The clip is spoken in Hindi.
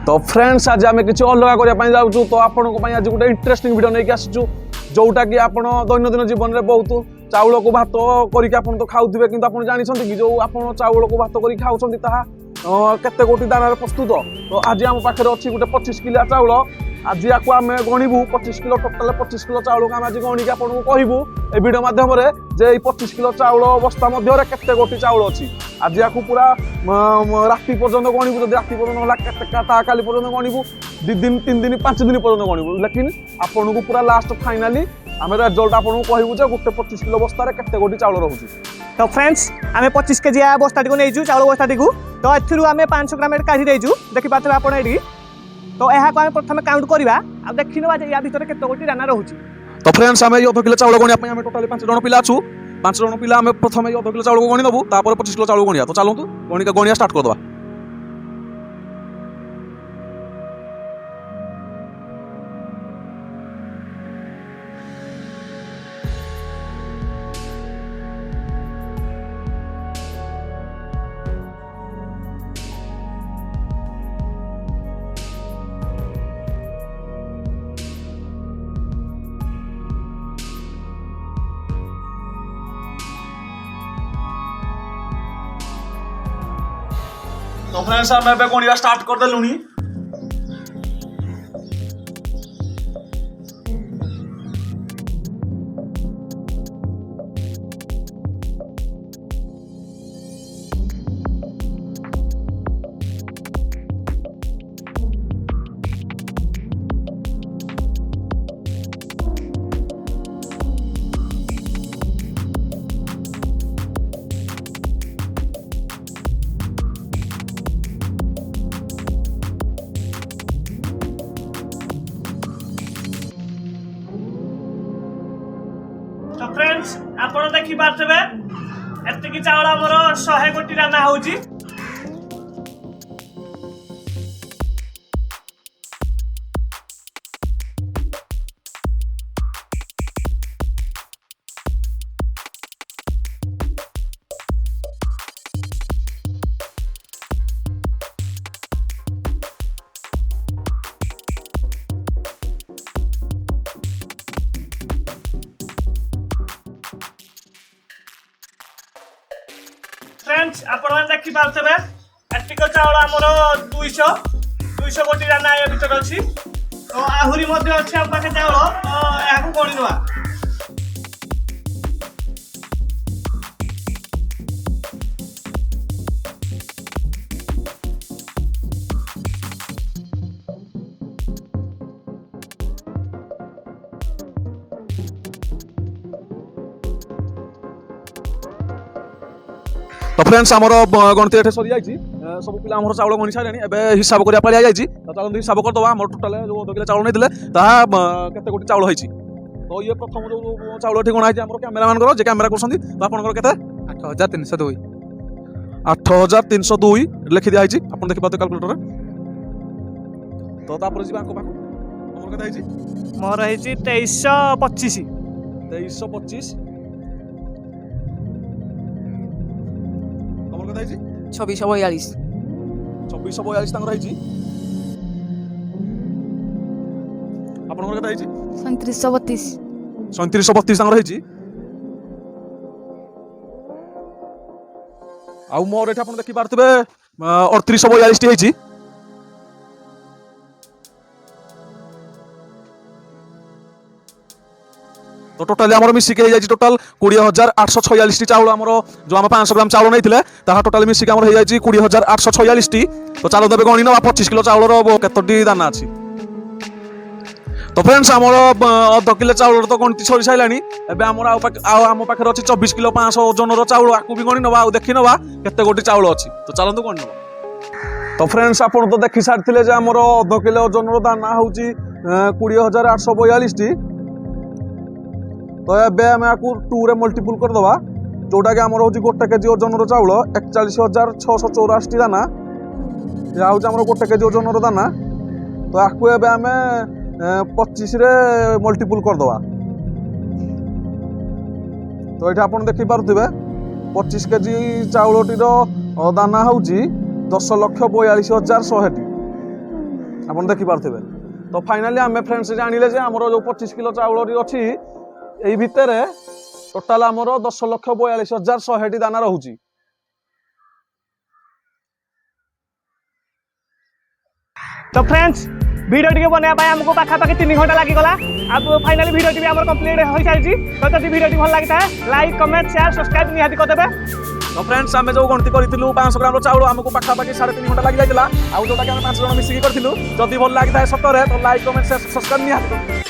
तो फ्रेंड्स आज आम किसी अलग करने जाऊँ तो आपण आज गोटे इंटरेस्टिंग वीडियो नहीं आसचु जोटा कि आप दैनंदिन जीवन में बहुत चाउल को भात करके तो खाऊे कि आप जानते कि जो आप चाउल को भात कर खाऊँ केते गोटी दाना प्रस्तुत तो आज आम पाखे अच्छी गोटे 25 किलो चाउल आज या आम गणिबू 25 किलो टोटाल 25 किलो चाउल को आम आज गणिक आपको कहबू ए वीडियो माध्यम जे 25 किलो चाउल बस्ता मध्य केते गोटी चाउल अच्छी आज या पूरा राति पर्यंत गणिबू जब राति पर्यंत है काली पर्यंत गणिबू 2 दिन 3 दिन 5 दिन पर्यंत गणिबू लेकिन आपको पूरा लास्ट फाइनाली आम रिजल्ट आपको कहबू जे गोटे 25 किलो बस्तार केते गोटी चाउल रोचे। तो फ्रेंड्स आम 25 केजी बस्ता को नहीं चाउल बस्ता को तो एथुरु आम 500 ग्राम काढ़ी देचु देखि पाथबे आपण एडी तो यह को आम प्रथम काउंट करवा आ देखि नबा जे या भीतर केते गोटी दाना रहउची। तो फ्रेंड्स आम 1 किलो चाउल गणिया आम टोटाली 5 जन पिला छु 5 जन पिला आम प्रथम 1 किलो चाउल गणि दबु तापर 25 किलो चाउल गणिया तो चलंतु गणिया स्टार्ट कर दबा। तो फ्रेंड्स आम एबे गणिया स्टार्ट कर देलुनी तो फ्रेंड्स आपण देखि पाथबे एतकी चाउल हमर 100 गोटी दाना होउची। फ्रेंड्स आपण देखि पाथबे एतकी चाउल हमर 200 गोटी दाना ए भीतर अछि तो आहुरी मध्ये अछि हम पाखे चाउल तो या को गणि नवा। तो फ्रेंड्स आमर गणति एठे सरी जाइछि सब पिला हमर चाउल गणि साइलेनी एबे हिसाब करिया पड़िया जाइछि तो चलंतु हिसाब कर दबा हमर टोटल जो 2 किलो चाउल नैतिले ताहा केते गोटी चाउल होइछि। तो ये प्रथम जो चाउल एठे गणा हमर कैमरामैन करो जे कैमरा करसंती तो आपनकर केते 8302 8302 लिखि दिया आइछि आपन देखि पाते कैलकुलेटर तो तापर जी बांको बांको हमर केते आइछि मोर हेछि 2325 2325 हमर केते आइछि 2642 2642 तांगर आइछि आपनकर केते आइछि 3732 3732 तांगर आइछि आउ मोर एठा आपन देखि पारतबे 3842 टी हेछि तो टोटाली आमर मिसिक हो जाए टोटाल 20846 टी चाउल आमर जो आम 500 ग्राम चाउल नहीं ताहा टोटाली मिसिक आमर हो जाए 20846 टी तो चलो देवे गणि ना 25 किलो चाउल केतोटी दाना अच्छी। तो फ्रेंड्स आमर 1/2 किलो चाउल तो गणति सरी साइलानी एबे आमर आम पाखे अच्छी 24 किलो 500 ओजन चाउल आपको भी गणि नवा आ देखि नवा केते गोटी चाउल अच्छी तो चलतु गणि नवा। तो फ्रेंड्स आपन तो देखि सारथिले जे आमर 1/2 किलो ओजन दाना होउची 20842 टी तो एबे आम आपको 2 रे मल्टीपल कर दबा जोटा कि आमर होची 1 केजी ओजन चाउल 41684 टी दाना या होची आमर 1 केजी ओजन दाना तो आपको एबे आम 25 रे मल्टीपल कर दबा तो ये आप देखिपे 25 केजी चाउलटीर दाना हूँ 10,42,100 टी ଆପଣ ଦେଖିପାରୁଥିବେ। ତ ଫାଇନାଲି ଆମେ ଫ୍ରେଣ୍ଡସ୍ ଜାଣିଲେ ଯେ ଆମର ଯେଉଁ 25 କିଲୋ ଚାଉଳଟି ଅଛି ଏଇ ଭିତରେ ଟୋଟାଲ ଆମର 10,42,100ଟି ଦାନା ରହୁଛି। तो फ्रेंड्स वीडियो टी बनवाई आमको पाखापाखि 3 घंटा लगिगला। अब फाइनाली वीडियो टी आम कंप्लीट हो सारी। तो जब वीडियो टी भल लगी था लाइक कमेंट शेयर सब्सक्राइब निहाती करदेवे। तो फ्रेंड्स आम जो गणति करूँ 500 ग्राम चाउल आमको पाखापाखि 3.5 घंटा लग जाता। आउ जोटा कि 5 जन मिसिकी करूँ जदि भल लगी था सतरे तो लाइक कमेंट शेयर सब्सक्राइब निहाती।